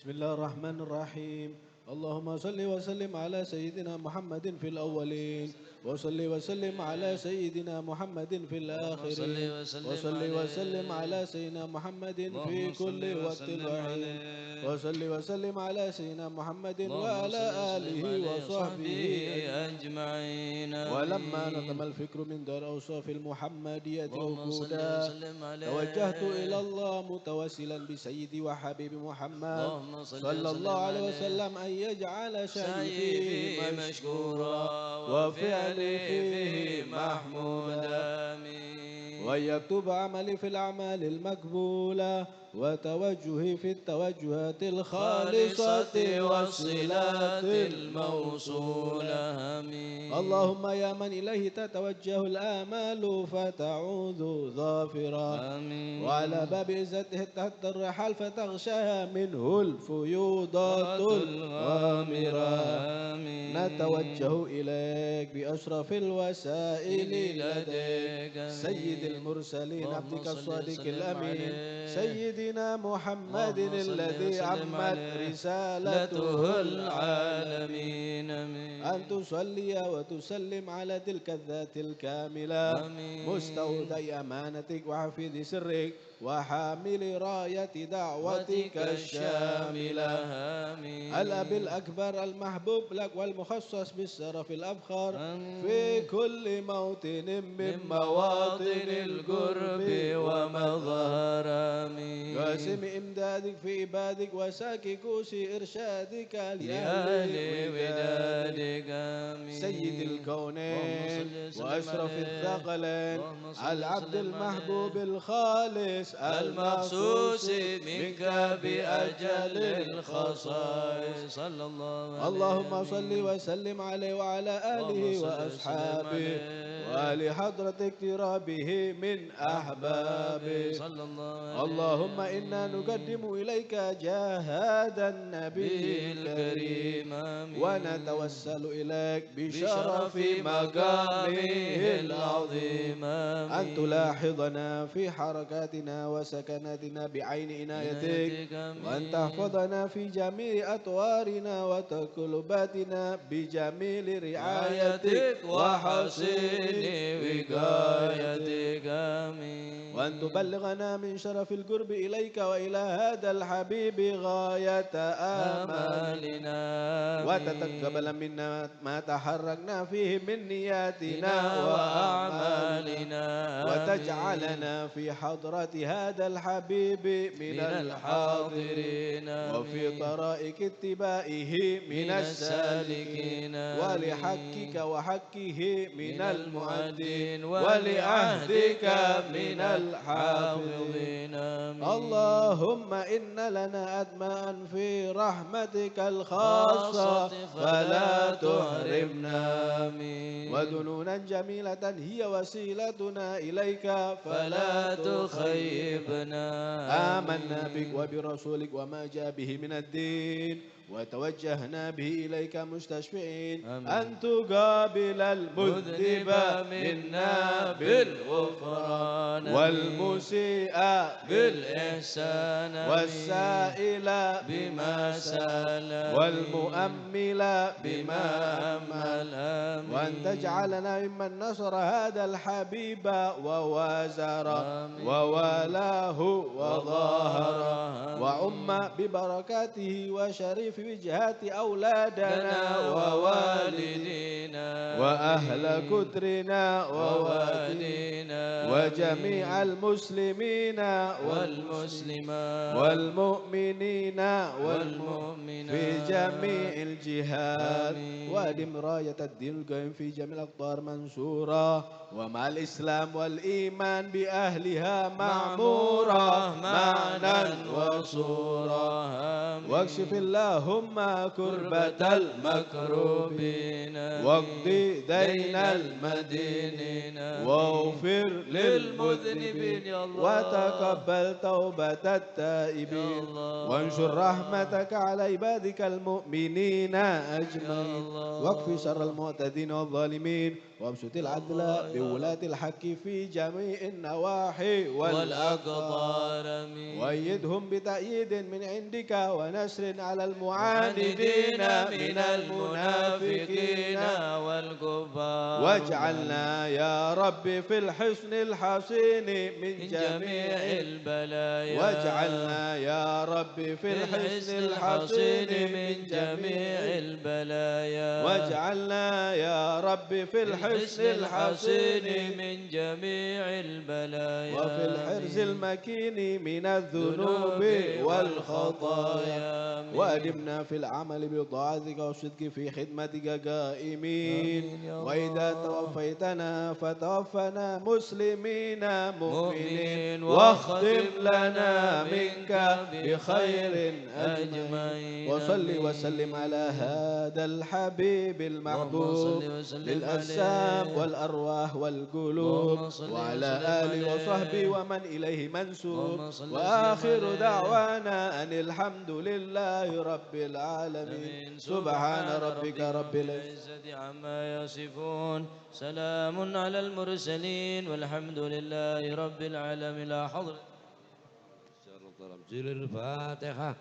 بسم الله الرحمن الرحيم. اللهم صل وسلم على سيدنا محمد في الأولين، وصل وسلم على سيدنا محمد في الآخرين، وصل وسلم على سيدنا محمد في كل وقت وحين، وصل وسلم على سيدنا محمد وعلى آله وصحبه أجمعين. ولما نظم الفكر من دار أوصاف المحمدية وقودا توجهت إلى الله متوسلا بسيدي وحبيبي محمد صلى الله عليه وسلم أن يجعل سعي فيه مشكورا وفعلي فيه محمودا، وأن يكتب عملي في الأعمال المقبولة وتوجهي في التوجهات الخالصة والصلات الموصولة. اللهم يا من إليه تتوجه الآمال فتعود ظافرا، وعلى باب عزته تحت الرحال فتغشاها منه الفيوضات الغامرة. نتوجه إليك بأشرف الوسائل لديك سيد المرسلين عبدك الصادق الأمين سيدنا محمد الذي عمت رسالته العالمين، أن تصلي وتسلم على تلك الذات الكاملة مستودع أمانتك وحفيظ سرك وحامل راية دعوتك الشاملة، الأب الأكبر المحبوب لك والمخصص بالشرف الأفخر في كل موطن من مواطن القرب ومظهر، قاسم إمدادك في عبادك وساكي كوشي إرشادك لأهل ودادك، سيد الكونين وأشرف الثقلين العبد المحبوب الخالص المخصوص منك بأجل الخصائص. اللهم صل وسلم عليه وعلى آله وأصحابه وآل حضرة اقترابه من أحبابه. اللهم إنا نقدم إليك جهاد النبي الكريم ونتوسل إليك بشرف مقامه العظيم أن تلاحظنا في حركاتنا وسكناتنا بعين عنايتك، وأن تحفظنا في جميع أطوارنا وتقلباتنا بجميل رعايتك وحسين وقايتك، وأن تبلغنا من شرف القرب إليك وإلى هذا الحبيب غاية آمالنا، وتتقبل منا ما تحركنا فيه من نياتنا وأعمالنا، وتجعلنا في حضرة هذا الحبيب من الحاضرين وفي طرائق اتباعه من السالكين، ولحقك وحقه من المؤدين ولعهدك من الحافظين. اللهم إن لنا أدماء في رحمتك الخاصة فلا تحرمنا، وذنونا جميلة هي وسيلتنا إليك فلا تخيبنا. آمنا بك وبرسولك وما جاء به من الدين، وتوجهنا به إليك مستشفعين أن تقابل المذنب منا بالغفران والمسيء بالإحسان والسائل بما سال والمؤمل بما أمل، وأن تجعلنا ممن نصر هذا الحبيب ووازر ووالاه وظاهر، وعم ببركاته وشريف وجهات أولادنا ووالدينا وأهل كترنا ووالدينا وجميع المسلمين والمسلمات والمؤمنين والمؤمنات في جميع الجهات، وأدم راية الدين القيم في جميع الأقطار منصورة، ومع الإسلام والإيمان بأهلها معمورة معنا وصورة، واكشف اللهم كربة المكروبين واقض دين المدينين واغفر للمذنبين وتقبل توبة التائبين، وانشر رحمتك على عبادك المؤمنين أجمعين، واكف شر المعتدين والظالمين، وابسط العدل بولاة الحق في جميع النواحي والأقطار وأيدهم بتأييد من عندك ونسر على المعاندين من المنافقين والكفار واجعلنا يا رب في الحصن الحصين من جميع البلايا واجعلنا يا رب في الحصن الحصين من جميع البلايا واجعلنا يا رب في الحصن الحصين من جميع البلايا وفي الحرز المكين من الذنوب والخطايا وأدمنا في العمل بطاعتك والصدق في خدمتك قائمين وإذا توفيتنا فتوفنا مسلمين مؤمنين واختم لنا منك بخير أجمعين وصل وسلم على هذا الحبيب المحبوب للأجسام والأرواح والقلوب وعلى آله وصحبه ومن إليه منسوب وآخر دعوانا أن الحمد لله رب العالمين سبحان ربك رب العزة عما يصفون سلام على المرسلين والحمد لله رب العالمين. لا حضر الفاتحة.